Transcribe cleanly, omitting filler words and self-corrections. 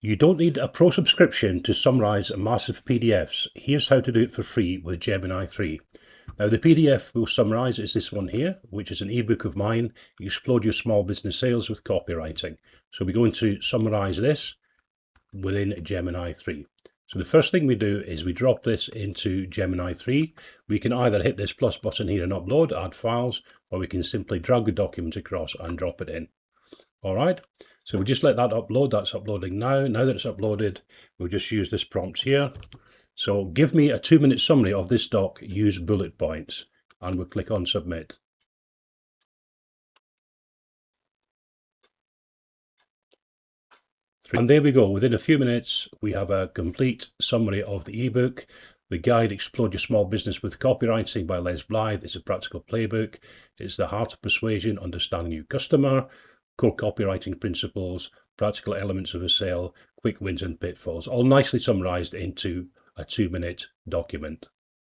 You don't need a pro subscription to summarize massive PDFs. Here's how to do it for free with Gemini 3. Now the PDF we'll summarize is this one here, which is an ebook of mine, Explode Your Small Business Sales with Copywriting. So we're going to summarize this within Gemini 3. So the first thing we do is we drop this into Gemini 3. We can either hit this plus button here and upload, add files, or we can simply drag the document across and drop it in. All right, so we just let that upload. That's uploading now. Now that it's uploaded, we'll just use this prompt here. So give me a 2-minute summary of this doc, use bullet points, and we'll click on submit. And there we go. Within a few minutes, we have a complete summary of the ebook. The guide, Explode Your Small Business with Copywriting by Les Blythe. It's a practical playbook. It's the heart of persuasion, understanding your customer, core copywriting principles, practical elements of a sale, quick wins and pitfalls, all nicely summarized into a 2-minute document.